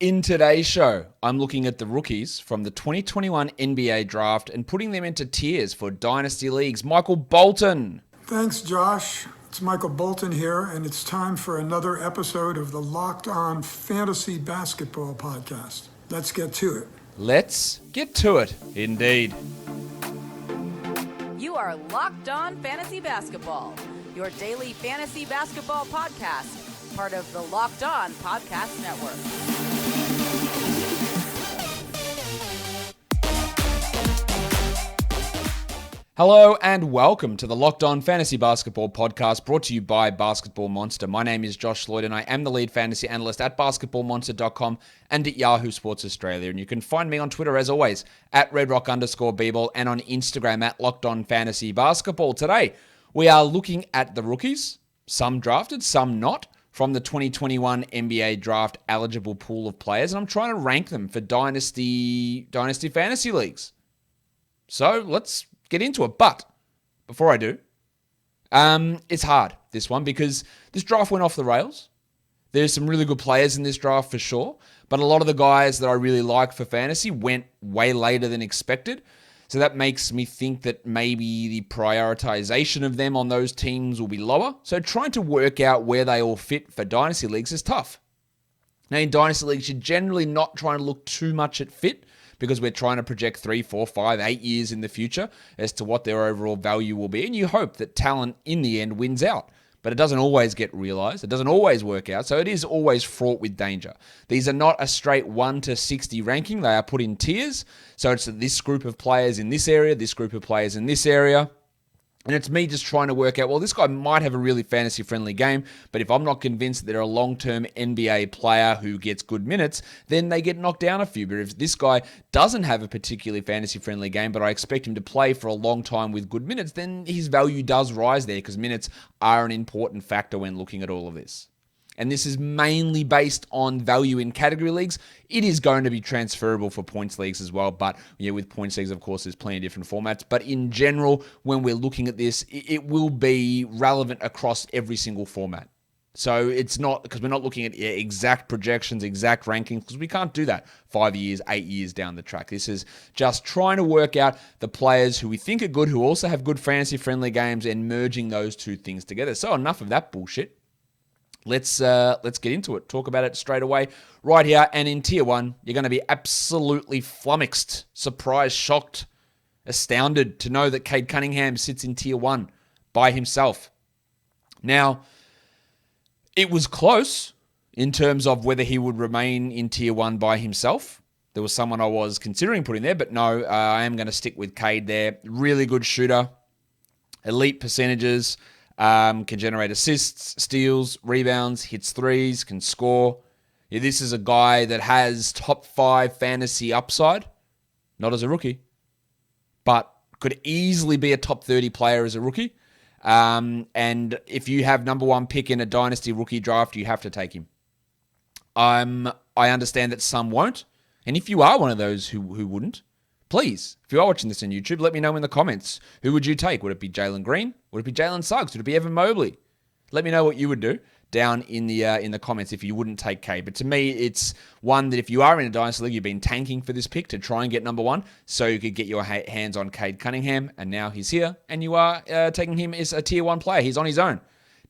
In today's show, I'm looking at the rookies from the 2021 NBA draft and putting them into tiers for Dynasty Leagues. Michael Bolton. Thanks, Josh. It's Michael Bolton here, and it's time for another episode of the Locked On Fantasy Basketball Podcast. Let's get to it. Let's get to it, indeed. You are Locked On Fantasy Basketball, your daily fantasy basketball podcast, part of the Locked On Podcast Network. Hello and welcome to the Locked On Fantasy Basketball Podcast, brought to you by Basketball Monster. My name is Josh Lloyd and I am the lead fantasy analyst at basketballmonster.com and at Yahoo Sports Australia. And you can find me on Twitter as always at redrock_bball and on Instagram at Locked On Fantasy Basketball. Today we are looking at the rookies, some drafted, some not, from the 2021 NBA draft eligible pool of players. And I'm trying to rank them for Dynasty Fantasy Leagues. So let's get into it. But before I do, it's hard, this one, because this draft went off the rails. There's some really good players in this draft for sure, but a lot of the guys that I really like for fantasy went way later than expected. So that makes me think that maybe the prioritization of them on those teams will be lower. So trying to work out where they all fit for Dynasty Leagues is tough. Now, in Dynasty Leagues, you're generally not trying to look too much at fit, because we're trying to project 3, 4, 5, 8 years in the future as to what their overall value will be. And you hope that talent in the end wins out. But it doesn't always get realized. It doesn't always work out. So it is always fraught with danger. These are not a straight 1 to 60 ranking. They are put in tiers. So it's this group of players in this area, this group of players in this area. And it's me just trying to work out, well, this guy might have a really fantasy-friendly game, but if I'm not convinced that they're a long-term NBA player who gets good minutes, then they get knocked down a few. But if this guy doesn't have a particularly fantasy-friendly game, but I expect him to play for a long time with good minutes, then his value does rise there, because minutes are an important factor when looking at all of this. And this is mainly based on value in category leagues. It is going to be transferable for points leagues as well. But with points leagues, of course, there's plenty of different formats. But in general, when we're looking at this, it will be relevant across every single format. So it's not, because we're not looking at exact projections, exact rankings, because we can't do that 5 years, 8 years down the track. This is just trying to work out the players who we think are good, who also have good fantasy-friendly games, and merging those two things together. So enough of that bullshit. Let's get into it. Talk about it straight away right here. And in Tier 1, you're going to be absolutely flummoxed, surprised, shocked, astounded to know that Cade Cunningham sits in Tier 1 by himself. Now, it was close in terms of whether he would remain in Tier 1 by himself. There was someone I was considering putting there, but no, I am going to stick with Cade there. Really good shooter, elite percentages, can generate assists, steals, rebounds, hits threes, can score. Yeah, this is a guy that has top 5 fantasy upside, not as a rookie, but could easily be a top 30 player as a rookie. And if you have number 1 pick in a dynasty rookie draft, you have to take him. I understand that some won't. And if you are one of those who wouldn't, please, if you are watching this on YouTube, let me know in the comments. Who would you take? Would it be Jalen Green? Would it be Jalen Suggs? Would it be Evan Mobley? Let me know what you would do down in the comments if you wouldn't take Cade. But to me, it's one that if you are in a dynasty league, you've been tanking for this pick to try and get number 1, so you could get your hands on Cade Cunningham, and now he's here, and you are taking him as a Tier 1 player. He's on his own.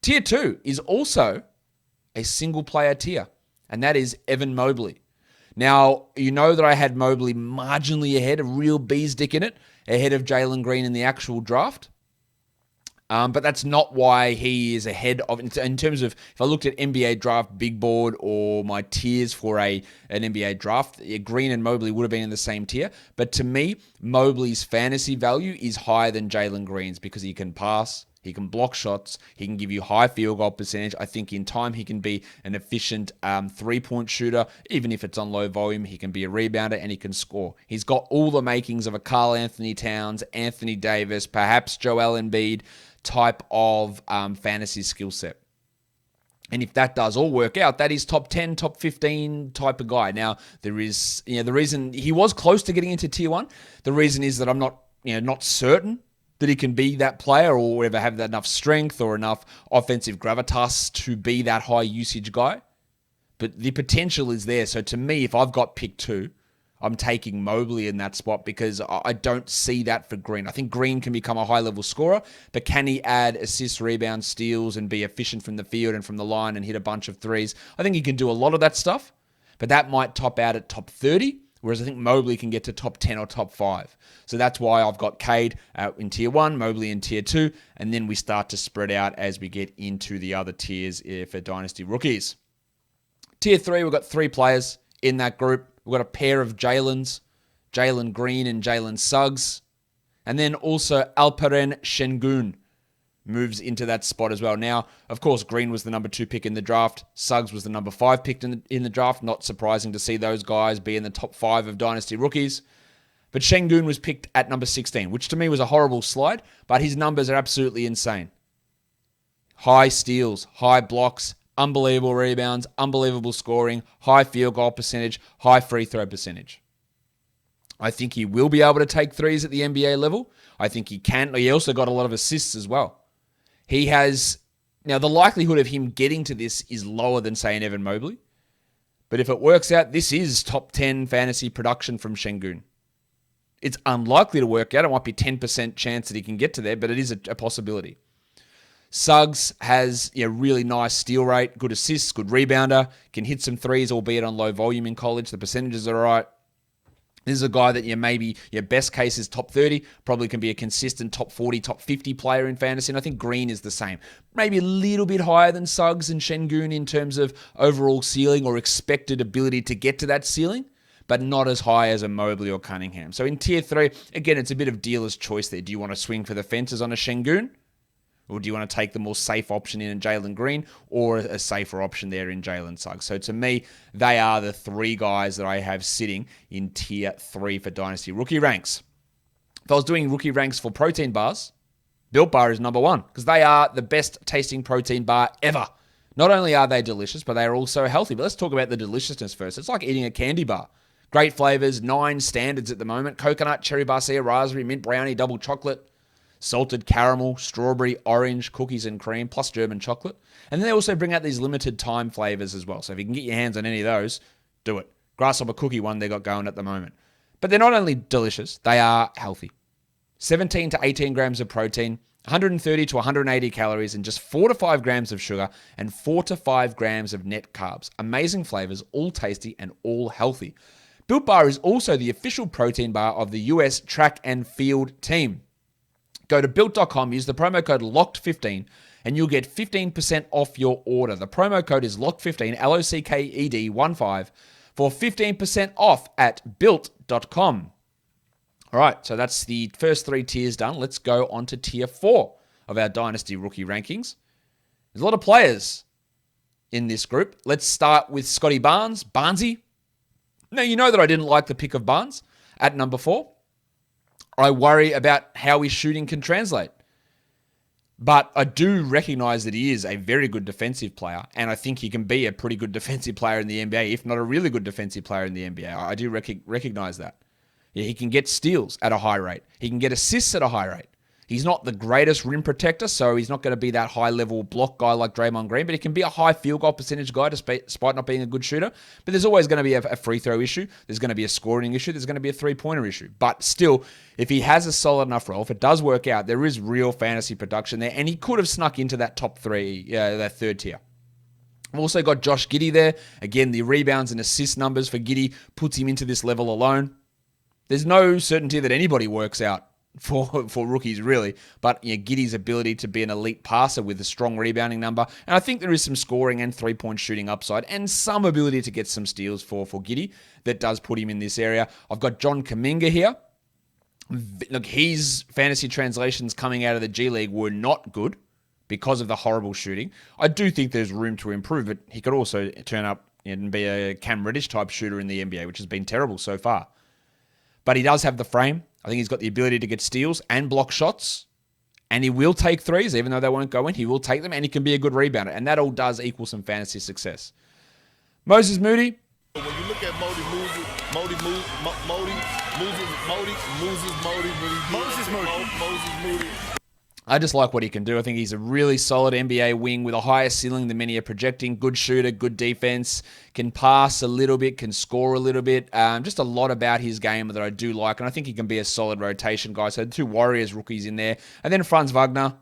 Tier 2 is also a single-player tier, and that is Evan Mobley. Now, you know that I had Mobley marginally ahead, a real bee's dick in it, ahead of Jalen Green in the actual draft. But that's not why he is ahead of, in terms of, if I looked at NBA draft big board or my tiers for an NBA draft, Green and Mobley would have been in the same tier. But to me, Mobley's fantasy value is higher than Jalen Green's because he can pass, he can block shots, he can give you high field goal percentage. I think in time he can be an efficient 3-point shooter. Even if it's on low volume, he can be a rebounder and he can score. He's got all the makings of a Karl Anthony Towns, Anthony Davis, perhaps Joel Embiid type of fantasy skill set. And if that does all work out, that is top 10, top 15 type of guy. Now, there is, the reason he was close to getting into Tier 1, the reason is that I'm not certain that he can be that player or ever have that enough strength or enough offensive gravitas to be that high usage guy. but the potential is there. So to me, if I've got pick 2, I'm taking Mobley in that spot because I don't see that for Green. I think Green can become a high-level scorer, but can he add assists, rebounds, steals, and be efficient from the field and from the line and hit a bunch of threes? I think he can do a lot of that stuff, but that might top out at top 30, whereas I think Mobley can get to top 10 or top 5. So that's why I've got Cade in tier 1, Mobley in tier 2, and then we start to spread out as we get into the other tiers for Dynasty rookies. Tier 3, we've got 3 players in that group. We've got a pair of Jalen Green and Jalen Suggs. And then also Alperen Şengün moves into that spot as well. Now, of course, Green was the number 2 pick in the draft. Suggs was the number 5 pick in the draft. Not surprising to see those guys be in the top 5 of Dynasty rookies. But Şengün was picked at number 16, which to me was a horrible slide, but his numbers are absolutely insane. High steals, high blocks, unbelievable rebounds, unbelievable scoring, high field goal percentage, high free throw percentage. I think he will be able to take threes at the NBA level. I think he can. He also got a lot of assists as well. He has... Now, the likelihood of him getting to this is lower than, say, an Evan Mobley. But if it works out, this is top 10 fantasy production from Şengün. It's unlikely to work out. It might be 10% chance that he can get to there, but it is a possibility. Suggs has really nice steal rate, good assists, good rebounder, can hit some threes, albeit on low volume in college. The percentages are all right. This is a guy that maybe your best case is top 30, probably can be a consistent top 40, top 50 player in fantasy, and I think Green is the same. Maybe a little bit higher than Suggs and Şengün in terms of overall ceiling or expected ability to get to that ceiling, but not as high as a Mobley or Cunningham. So in tier 3, again, it's a bit of dealer's choice there. Do you want to swing for the fences on a Şengün? Or do you want to take the more safe option in Jalen Green or a safer option there in Jalen Suggs? So to me, they are the 3 guys that I have sitting in tier 3 for Dynasty rookie ranks. If I was doing rookie ranks for protein bars, Built Bar is number 1 because they are the best tasting protein bar ever. Not only are they delicious, but they are also healthy. But let's talk about the deliciousness first. It's like eating a candy bar. Great flavors, 9 standards at the moment. Coconut, cherry barcia, raspberry, mint brownie, double chocolate. Salted caramel, strawberry, orange, cookies and cream, plus German chocolate. And then they also bring out these limited time flavors as well. So if you can get your hands on any of those, do it. Grasshopper cookie one they got going at the moment. But they're not only delicious, they are healthy. 17 to 18 grams of protein, 130 to 180 calories, and just 4 to 5 grams of sugar, and 4 to 5 grams of net carbs. Amazing flavors, all tasty and all healthy. Built Bar is also the official protein bar of the US track and field team. Go to Built.com, use the promo code LOCKED15, and you'll get 15% off your order. The promo code is LOCKED15, LOCKED15, for 15% off at Built.com. All right, so that's the first 3 tiers done. Let's go on to tier 4 of our Dynasty rookie rankings. There's a lot of players in this group. Let's start with Scotty Barnes, Barnesy. Now, you know that I didn't like the pick of Barnes at number 4. I worry about how his shooting can translate. But I do recognize that he is a very good defensive player, and I think he can be a pretty good defensive player in the NBA, if not a really good defensive player in the NBA. I do recognize that. Yeah, he can get steals at a high rate. He can get assists at a high rate. He's not the greatest rim protector, so he's not going to be that high-level block guy like Draymond Green, but he can be a high field goal percentage guy despite not being a good shooter. But there's always going to be a free throw issue. There's going to be a scoring issue. There's going to be a three-pointer issue. But still, if he has a solid enough role, if it does work out, there is real fantasy production there, and he could have snuck into that top 3, that 3rd tier. We've also got Josh Giddey there. Again, the rebounds and assist numbers for Giddey puts him into this level alone. There's no certainty that anybody works out for rookies, really. But Giddey's ability to be an elite passer with a strong rebounding number. And I think there is some scoring and three-point shooting upside and some ability to get some steals for Giddey that does put him in this area. I've got John Kuminga here. Look, his fantasy translations coming out of the G League were not good because of the horrible shooting. I do think there's room to improve, but he could also turn up and be a Cam Reddish type shooter in the NBA, which has been terrible so far. But he does have the frame. I think he's got the ability to get steals and block shots. And he will take threes, even though they won't go in. He will take them, and he can be a good rebounder. And that all does equal some fantasy success. Moses Moody. When you look at Moses Moody. I just like what he can do. I think he's a really solid NBA wing with a higher ceiling than many are projecting. Good shooter, good defense, can pass a little bit, can score a little bit. Just a lot about his game that I do like, and I think he can be a solid rotation guy. So 2 Warriors rookies in there. And then Franz Wagner,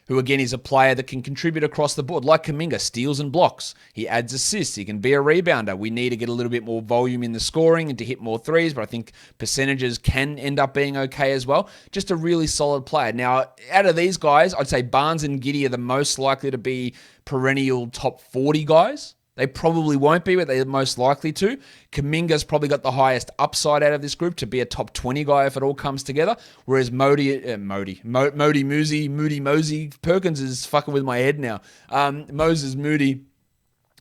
who again is a player that can contribute across the board, like Kuminga, steals and blocks. He adds assists. He can be a rebounder. We need to get a little bit more volume in the scoring and to hit more threes, but I think percentages can end up being okay as well. Just a really solid player. Now, out of these guys, I'd say Barnes and Giddey are the most likely to be perennial top 40 guys. They probably won't be, but they're most likely to. Kuminga's probably got the highest upside out of this group to be a top 20 guy if it all comes together. Whereas Moody Mosey, Perkins is fucking with my head now. Moses Moody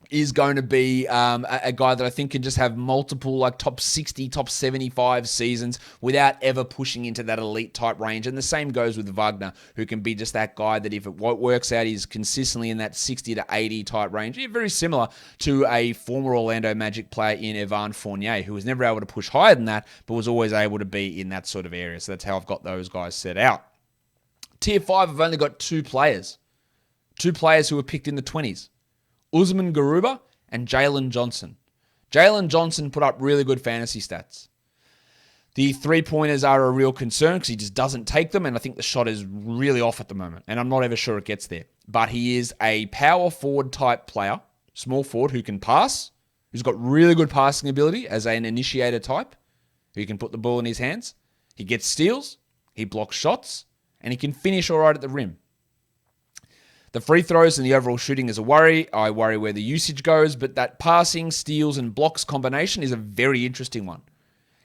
is going to be a guy that I think can just have multiple like top 60, top 75 seasons without ever pushing into that elite type range. And the same goes with Wagner, who can be just that guy that if it works out, he's consistently in that 60 to 80 type range. Very similar to a former Orlando Magic player in Evan Fournier, who was never able to push higher than that, but was always able to be in that sort of area. So that's how I've got those guys set out. Tier 5, I've only got 2 players. 2 players who were picked in the 20s. Usman Garuba and Jalen Johnson. Jalen Johnson put up really good fantasy stats. The 3-pointers are a real concern because he just doesn't take them, and I think the shot is really off at the moment, and I'm not ever sure it gets there. But he is a power forward type player, small forward who can pass, who's got really good passing ability as an initiator type, who can put the ball in his hands. He gets steals, he blocks shots, and he can finish all right at the rim. The free throws and the overall shooting is a worry. I worry where the usage goes, but that passing, steals, and blocks combination is a very interesting one.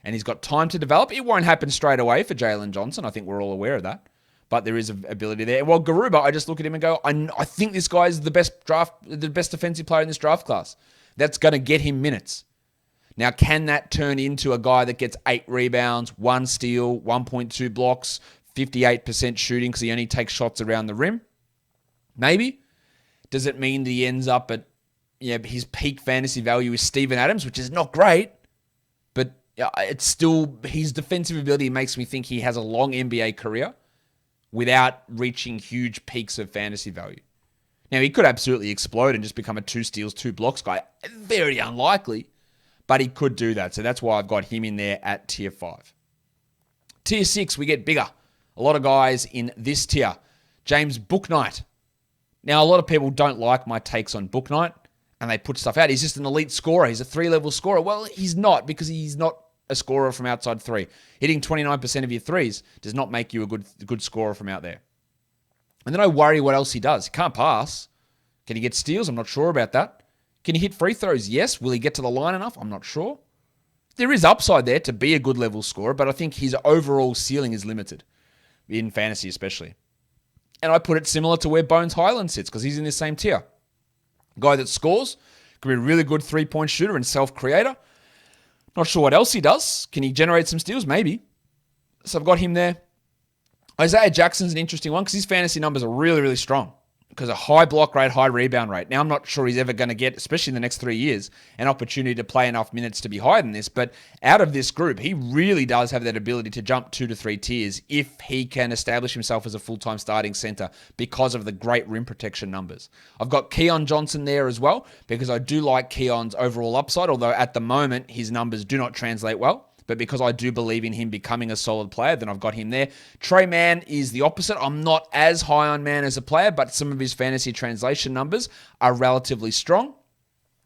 And he's got time to develop. It won't happen straight away for Jalen Johnson. I think we're all aware of that. But there is an ability there. Well, Garuba, I just look at him and go, I think this guy is the best defensive player in this draft class. That's going to get him minutes. Now, can that turn into a guy that gets 8 rebounds, 1 steal, 1.2 blocks, 58% shooting because he only takes shots around the rim? Maybe. Does it mean that he ends up at his peak fantasy value is Steven Adams, which is not great, but it's still his defensive ability makes me think he has a long NBA career without reaching huge peaks of fantasy value. Now, he could absolutely explode and just become a 2 steals, 2 blocks guy. Very unlikely, but he could do that. So that's why I've got him in there at tier 5. Tier 6, we get bigger. A lot of guys in this tier. James Bouknight. Now, a lot of people don't like my takes on Bouknight, and they put stuff out. He's just an elite scorer. He's a 3-level scorer. Well, he's not, because he's not a scorer from outside 3. Hitting 29% of your threes does not make you a good scorer from out there. And then I worry what else he does. He can't pass. Can he get steals? I'm not sure about that. Can he hit free throws? Yes. Will he get to the line enough? I'm not sure. There is upside there to be a good level scorer, but I think his overall ceiling is limited, in fantasy especially. And I put it similar to where Bones Highland sits because he's in the same tier. Guy that scores, can be a really good 3-point shooter and self-creator. Not sure what else he does. Can he generate some steals? Maybe. So I've got him there. Isaiah Jackson's an interesting one because his fantasy numbers are really, really strong because a high block rate, high rebound rate. Now, I'm not sure he's ever going to get, especially in the next 3 years, an opportunity to play enough minutes to be higher than this. But out of this group, he really does have that ability to jump 2 to 3 tiers if he can establish himself as a full-time starting center because of the great rim protection numbers. I've got Keon Johnson there as well because I do like Keon's overall upside, although at the moment his numbers do not translate well. But because I do believe in him becoming a solid player, then I've got him there. Trey Mann is the opposite. I'm not as high on Mann as a player, but some of his fantasy translation numbers are relatively strong.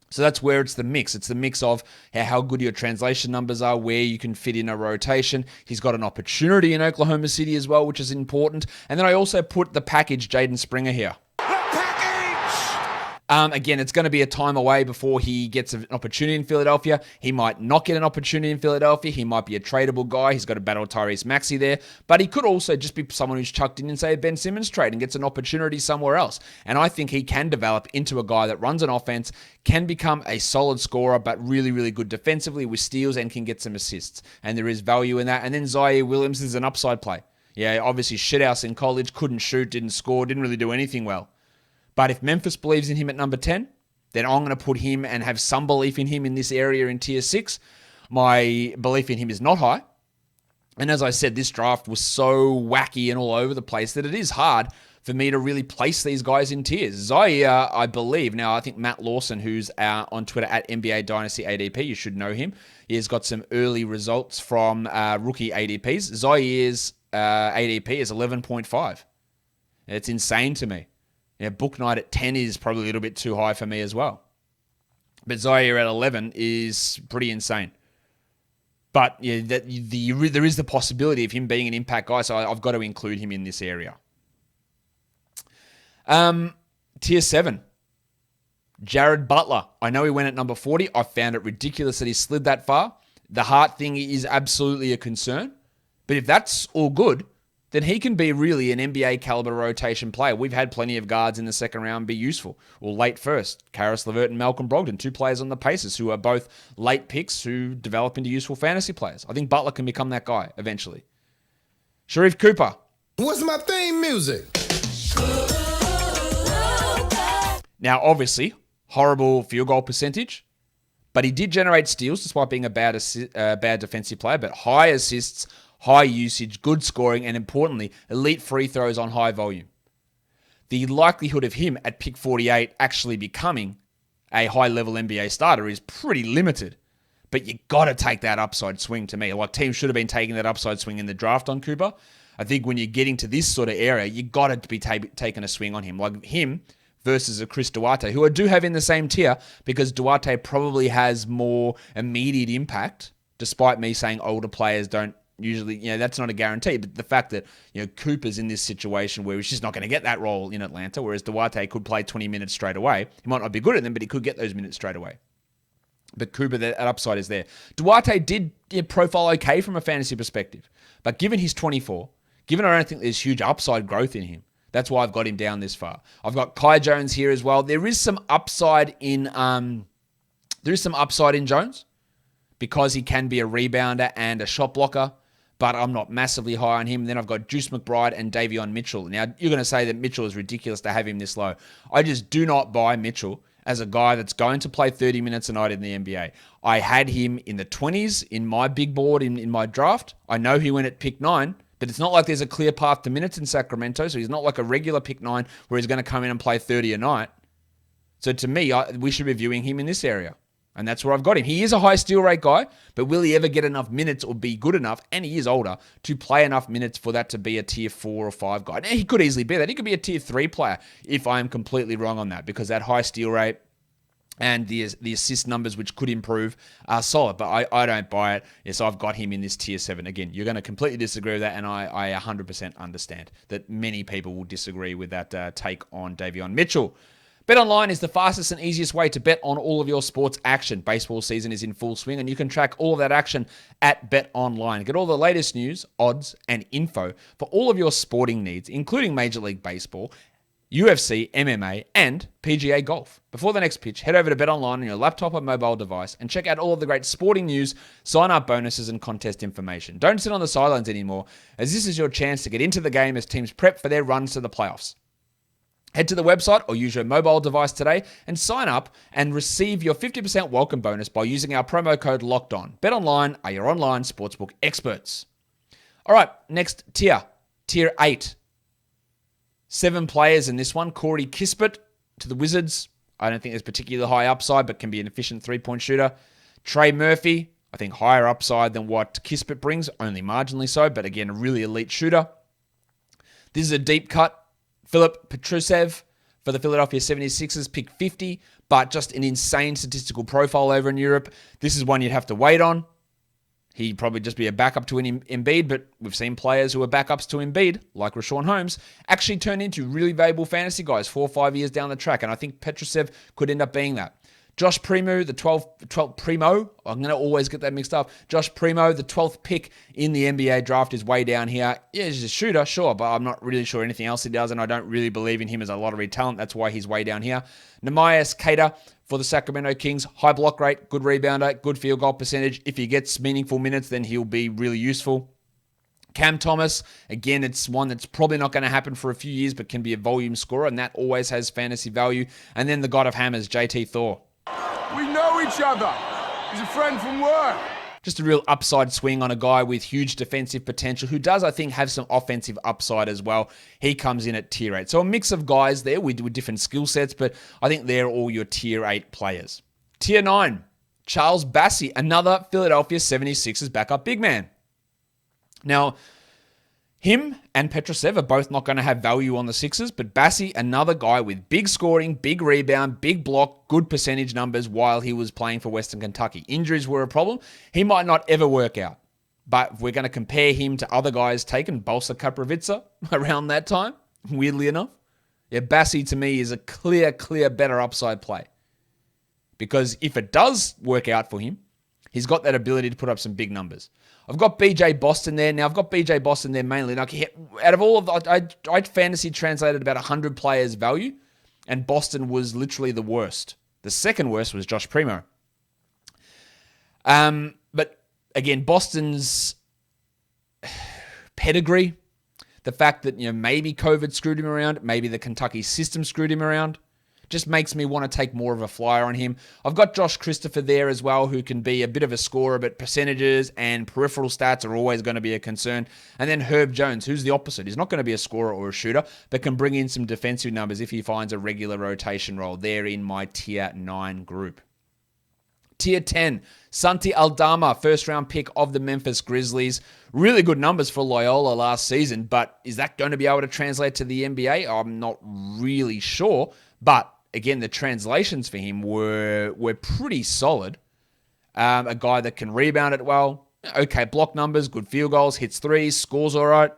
So that's where it's the mix. It's the mix of how good your translation numbers are, where you can fit in a rotation. He's got an opportunity in Oklahoma City as well, which is important. And then I also put the package Jaden Springer here. Again, it's going to be a time away before he gets an opportunity in Philadelphia. He might not get an opportunity in Philadelphia. He might be a tradable guy. He's got to battle Tyrese Maxey there. But he could also just be someone who's chucked in, say, a Ben Simmons trade and gets an opportunity somewhere else. And I think he can develop into a guy that runs an offense, can become a solid scorer, but really, really good defensively with steals and can get some assists. And there is value in that. And then Zaire Williams is an upside play. Yeah, obviously shithouse in college, couldn't shoot, didn't score, didn't really do anything well. But if Memphis believes in him at number 10, then I'm going to put him and have some belief in him in this area in tier 6. My belief in him is not high. And as I said, this draft was so wacky and all over the place that it is hard for me to really place these guys in tiers. Zaire, I believe, now I think Matt Lawson, who's on Twitter at NBA Dynasty ADP, you should know him. He has got some early results from rookie ADPs. Zaire's ADP is 11.5. It's insane to me. Book night at 10 is probably a little bit too high for me as well. But Zaire at 11 is pretty insane. But yeah, there is the possibility of him being an impact guy, so I've got to include him in this area. Tier 7. Jared Butler. I know he went at number 40. I found it ridiculous that he slid that far. The heart thing is absolutely a concern. But if that's all good, then he can be really an NBA caliber rotation player. We've had plenty of guards in the second round be useful, or late first. Karis LeVert and Malcolm Brogdon, 2 players on the Pacers who are both late picks who develop into useful fantasy players. I think Butler can become that guy eventually. Sharif Cooper. What's my theme music? Now, obviously, horrible field goal percentage, but he did generate steals despite being a bad defensive player, but high assists, high usage, good scoring, and importantly, elite free throws on high volume. The likelihood of him at pick 48 actually becoming a high-level NBA starter is pretty limited, but you got to take that upside swing to me. Like, teams should have been taking that upside swing in the draft on Cooper. I think when you're getting to this sort of area, you got to be taking a swing on him. Like him versus a Chris Duarte, who I do have in the same tier because Duarte probably has more immediate impact, despite me saying older players don't usually, that's not a guarantee. But the fact that, Cooper's in this situation where he's just not going to get that role in Atlanta, whereas Duarte could play 20 minutes straight away. He might not be good at them, but he could get those minutes straight away. But Cooper, that upside is there. Duarte did profile okay from a fantasy perspective. But given he's 24, given I don't think there's huge upside growth in him, that's why I've got him down this far. I've got Kai Jones here as well. There is some upside in Jones because he can be a rebounder and a shot blocker, but I'm not massively high on him. Then I've got Juice McBride and Davion Mitchell. Now, you're going to say that Mitchell is ridiculous to have him this low. I just do not buy Mitchell as a guy that's going to play 30 minutes a night in the NBA. I had him in the 20s in my big board in my draft. I know he went at pick 9, but it's not like there's a clear path to minutes in Sacramento, so he's not like a regular pick 9 where he's going to come in and play 30 a night. So to me, we should be viewing him in this area, and that's where I've got him. He is a high steal rate guy, but will he ever get enough minutes or be good enough, and he is older, to play enough minutes for that to be a tier 4 or 5 guy? Now, he could easily be that. He could be a tier 3 player if I am completely wrong on that, because that high steal rate and the assist numbers, which could improve, are solid. But I don't buy it. Yes, I've got him in this tier 7. Again, you're going to completely disagree with that, and I 100% understand that many people will disagree with that take on Davion Mitchell. BetOnline is the fastest and easiest way to bet on all of your sports action. Baseball season is in full swing, and you can track all of that action at BetOnline. Get all the latest news, odds, and info for all of your sporting needs, including Major League Baseball, UFC, MMA, and PGA Golf. Before the next pitch, head over to BetOnline on your laptop or mobile device and check out all of the great sporting news, sign-up bonuses, and contest information. Don't sit on the sidelines anymore, as this is your chance to get into the game as teams prep for their runs to the playoffs. Head to the website or use your mobile device today and sign up and receive your 50% welcome bonus by using our promo code LOCKEDON. BetOnline are your online sportsbook experts. All right, next tier 8. 7 players in this one. Corey Kispert to the Wizards. I don't think there's particularly high upside, but can be an efficient three-point shooter. Trey Murphy, I think higher upside than what Kispert brings, only marginally so, but again, a really elite shooter. This is a deep cut. Filip Petrusev for the Philadelphia 76ers, pick 50, but just an insane statistical profile over in Europe. This is one you'd have to wait on. He'd probably just be a backup to an Embiid, but we've seen players who are backups to Embiid, like Rashawn Holmes, actually turn into really valuable fantasy guys 4 or 5 years down the track, and I think Petrusev could end up being that. Josh Primo, the 12th Primo, I'm going to always get that mixed up. Josh Primo, the 12th pick in the NBA draft, is way down here. Yeah, he's a shooter, sure, but I'm not really sure anything else he does, and I don't really believe in him as a lottery talent. That's why he's way down here. Nehemias Queta for the Sacramento Kings, high block rate, good rebounder, good field goal percentage. If he gets meaningful minutes, then he'll be really useful. Cam Thomas, again, it's one that's probably not going to happen for a few years, but can be a volume scorer, and that always has fantasy value. And then the god of hammers, JT Thor. We know each other. He's a friend from work. Just a real upside swing on a guy with huge defensive potential who does, I think, have some offensive upside as well. He comes in at tier 8. So a mix of guys there with different skill sets, but I think they're all your tier 8 players. Tier 9, Charles Bassey, another Philadelphia 76ers backup big man. Now, him and Petrosev are both not going to have value on the Sixers, but Bassey, another guy with big scoring, big rebound, big block, good percentage numbers while he was playing for Western Kentucky. Injuries were a problem. He might not ever work out. But if we're going to compare him to other guys taken, Bolsa Kaprovica around that time, weirdly enough, yeah, Bassey to me is a clear better upside play. Because if it does work out for him, he's got that ability to put up some big numbers. I've got BJ Boston there. Now, I've got BJ Boston there mainly. Now, out of all of the, I fantasy translated about 100 players' value, and Boston was literally the worst. The second worst was Josh Primo. But again, Boston's pedigree, the fact that maybe COVID screwed him around, maybe the Kentucky system screwed him around, just makes me want to take more of a flyer on him. I've got Josh Christopher there as well, who can be a bit of a scorer, but percentages and peripheral stats are always going to be a concern. And then Herb Jones, who's the opposite. He's not going to be a scorer or a shooter, but can bring in some defensive numbers if he finds a regular rotation role. There in my Tier 9 group. Tier 10, Santi Aldama, first-round pick of the Memphis Grizzlies. Really good numbers for Loyola last season, but is that going to be able to translate to the NBA? I'm not really sure, but again, the translations for him were pretty solid. A guy that can rebound it well. Okay, block numbers, good field goals, hits threes, scores all right.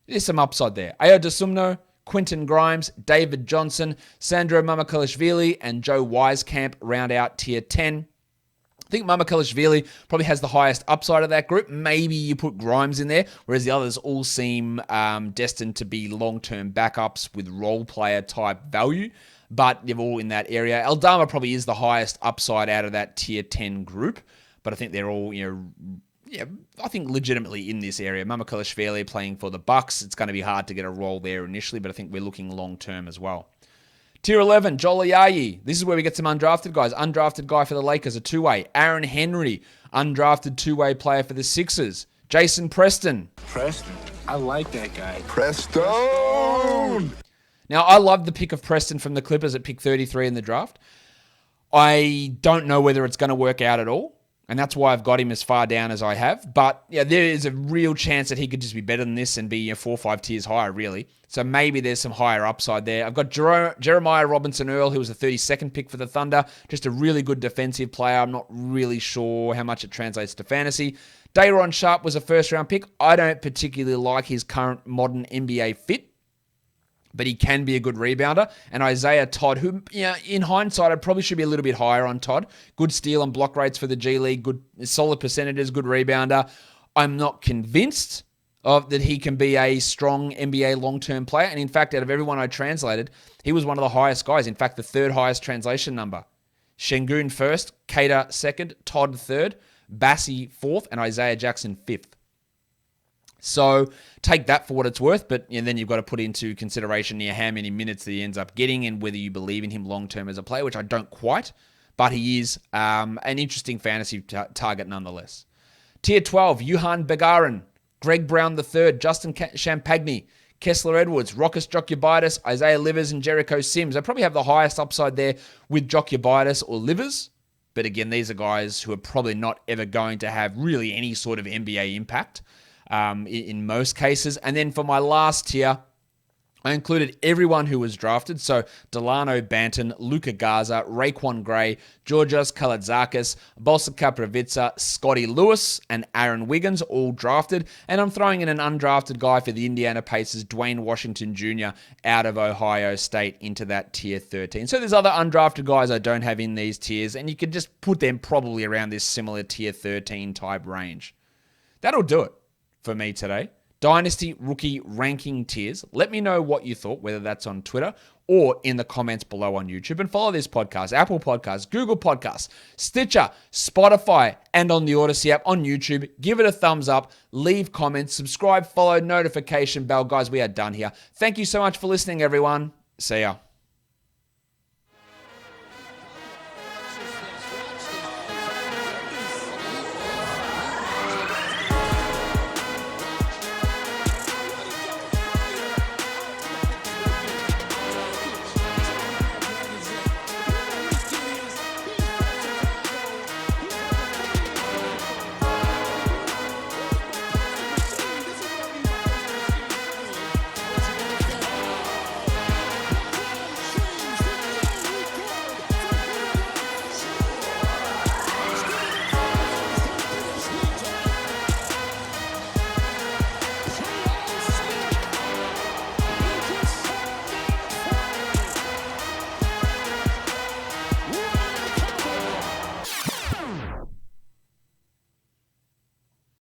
There's some upside there. Ayo Dosunmu, Quentin Grimes, David Johnson, Sandro Mamukelashvili, and Joe Wieskamp round out Tier 10. I think Mamukelashvili probably has the highest upside of that group. Maybe you put Grimes in there, whereas the others all seem destined to be long-term backups with role player type value, but they're all in that area. Aldama probably is the highest upside out of that Tier 10 group, but I think they're all, I think legitimately in this area. Mamukelashvili playing for the Bucks. It's going to be hard to get a role there initially, but I think we're looking long-term as well. Tier 11, Joel Ayayi. This is where we get some undrafted guys. Undrafted guy for the Lakers, a two-way. Aaron Henry, undrafted two-way player for the Sixers. Jason Preston. Preston. I like that guy. Preston! Now, I love the pick of Preston from the Clippers at pick 33 in the draft. I don't know whether it's going to work out at all, and that's why I've got him as far down as I have. But yeah, there is a real chance that he could just be better than this and be 4 or 5 tiers higher, really. So maybe there's some higher upside there. I've got Jeremiah Robinson-Earl, who was the 32nd pick for the Thunder. Just a really good defensive player. I'm not really sure how much it translates to fantasy. Day'Ron Sharpe was a first-round pick. I don't particularly like his current modern NBA fit, but he can be a good rebounder. And Isaiah Todd, who, in hindsight, I probably should be a little bit higher on Todd. Good steal and block rates for the G League, good solid percentages, good rebounder. I'm not convinced that he can be a strong NBA long-term player. And in fact, out of everyone I translated, he was one of the highest guys. In fact, the third highest translation number. Şengün first, Cater second, Todd third, Bassey fourth, and Isaiah Jackson fifth. So take that for what it's worth, but then you've got to put into consideration how many minutes that he ends up getting and whether you believe in him long-term as a player, which I don't quite, but he is an interesting fantasy target nonetheless. Tier 12, Yuhan Begarin, Greg Brown III, Justin Champagny, Kessler Edwards, Rokas Jokubaitis, Isaiah Livers, and Jericho Sims. I probably have the highest upside there with Jokubaitis or Livers, but again, these are guys who are probably not ever going to have really any sort of NBA impact. In most cases. And then for my last tier, I included everyone who was drafted. So Delano Banton, Luka Garza, Raekwon Gray, Georgios Kalaitzakis, Bolsa Kaprovica, Scotty Lewis, and Aaron Wiggins, all drafted. And I'm throwing in an undrafted guy for the Indiana Pacers, Dwayne Washington Jr. out of Ohio State into that tier 13. So there's other undrafted guys I don't have in these tiers, and you could just put them probably around this similar tier 13 type range. That'll do it for me today. Dynasty rookie ranking tiers. Let me know what you thought, whether that's on Twitter or in the comments below on YouTube. And follow this podcast, Apple Podcasts, Google Podcasts, Stitcher, Spotify, and on the Odyssey app on YouTube. Give it a thumbs up, leave comments, subscribe, follow, notification bell. Guys, we are done here. Thank you so much for listening, everyone. See ya.